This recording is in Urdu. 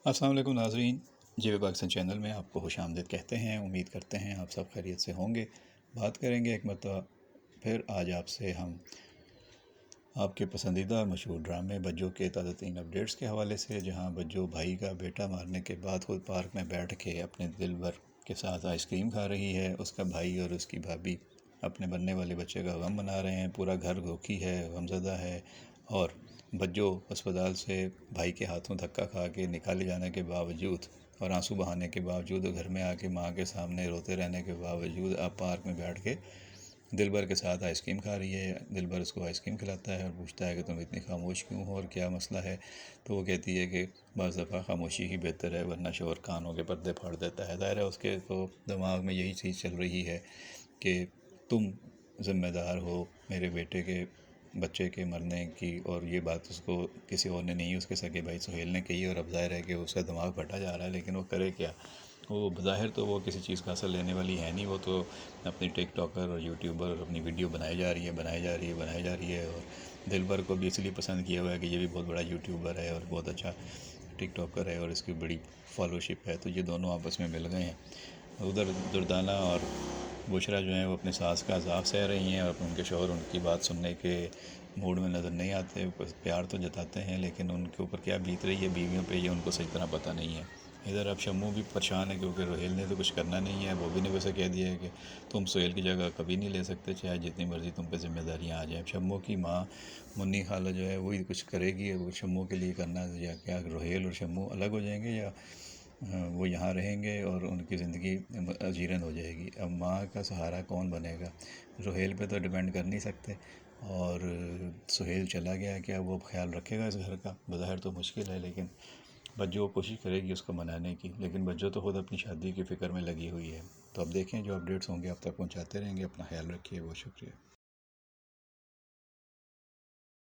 السلام علیکم ناظرین، جی پاکستان چینل میں آپ کو خوش آمدید کہتے ہیں۔ امید کرتے ہیں آپ سب خیریت سے ہوں گے۔ بات کریں گے ایک مرتبہ پھر آج آپ سے ہم آپ کے پسندیدہ مشہور ڈرامے بجو کے تازہ ترین اپڈیٹس کے حوالے سے، جہاں بجو بھائی کا بیٹا مارنے کے بعد خود پارک میں بیٹھ کے اپنے دل بھر کے ساتھ آئس کریم کھا رہی ہے۔ اس کا بھائی اور اس کی بھابھی اپنے بننے والے بچے کا غم منا رہے ہیں۔ پورا گھر دکھی ہے، غمزدہ ہے، اور بجو اسپتال سے بھائی کے ہاتھوں دھکا کھا کے نکالے جانے کے باوجود اور آنسو بہانے کے باوجود، گھر میں آ کے ماں کے سامنے روتے رہنے کے باوجود اب پارک میں بیٹھ کے دل بھر کے ساتھ آئس کریم کھا رہی ہے۔ دل بھر اس کو آئس کریم کھلاتا ہے اور پوچھتا ہے کہ تم اتنی خاموش کیوں ہو اور کیا مسئلہ ہے؟ تو وہ کہتی ہے کہ بعض دفعہ خاموشی ہی بہتر ہے، ورنہ شور کانوں کے پردے پھاڑ دیتا ہے۔ ظاہر ہے اس کے تو دماغ میں یہی چیز چل رہی ہے کہ تم ذمہ دار ہو میرے بیٹے کے بچے کے مرنے کی، اور یہ بات اس کو کسی اور نے نہیں، اس کے سگے بھائی سہیل نے کہی، اور اب ظاہر ہے کہ اس کا دماغ پھٹا جا رہا ہے، لیکن وہ کرے کیا؟ وہ بظاہر تو وہ کسی چیز کا اثر لینے والی ہے نہیں، وہ تو اپنی ٹک ٹاکر اور یوٹیوبر اور اپنی ویڈیو بنائی جا رہی ہے، اور دل بھر کو بھی اس لیے پسند کیا ہوا ہے کہ یہ بھی بہت بڑا یوٹیوبر ہے اور بہت اچھا ٹک ٹاکر ہے اور اس کی بڑی فالوشپ ہے، تو یہ دونوں آپس میں مل گئے ہیں۔ ادھر دردانہ اور بشرا جو ہیں وہ اپنے ساس کا عذاب سہ رہی ہیں، اور ان کے شوہر ان کی بات سننے کے موڈ میں نظر نہیں آتے، پیار تو جتاتے ہیں لیکن ان کے اوپر کیا بیت رہی ہے بیویوں پہ، یہ ان کو صحیح طرح پتہ نہیں ہے۔ ادھر اب شمو بھی پریشان ہے کیونکہ روہیل نے تو کچھ کرنا نہیں ہے، بوبی نے ویسے کہہ دیا ہے کہ تم سہیل کی جگہ کبھی نہیں لے سکتے، چاہے جتنی مرضی تم پہ ذمہ داریاں آ جائیں۔ شمو کی ماں منی خالہ جو ہے وہی کچھ کرے گی، وہ شمو کے لیے کرنا، یا کیا روہیل اور شمو الگ ہو جائیں گے، یا وہ یہاں رہیں گے اور ان کی زندگی اجیرن ہو جائے گی؟ اب ماں کا سہارا کون بنے گا؟ روہیل پہ تو ڈیپینڈ کر نہیں سکتے، اور سہیل چلا گیا، کیا وہ خیال رکھے گا اس گھر کا؟ بظاہر تو مشکل ہے، لیکن بجو کوشش کرے گی اس کو منانے کی، لیکن بجو تو خود اپنی شادی کی فکر میں لگی ہوئی ہے۔ تو اب دیکھیں جو اپڈیٹس ہوں گے آپ تک پہنچاتے رہیں گے۔ اپنا خیال رکھیے، بہت شکریہ۔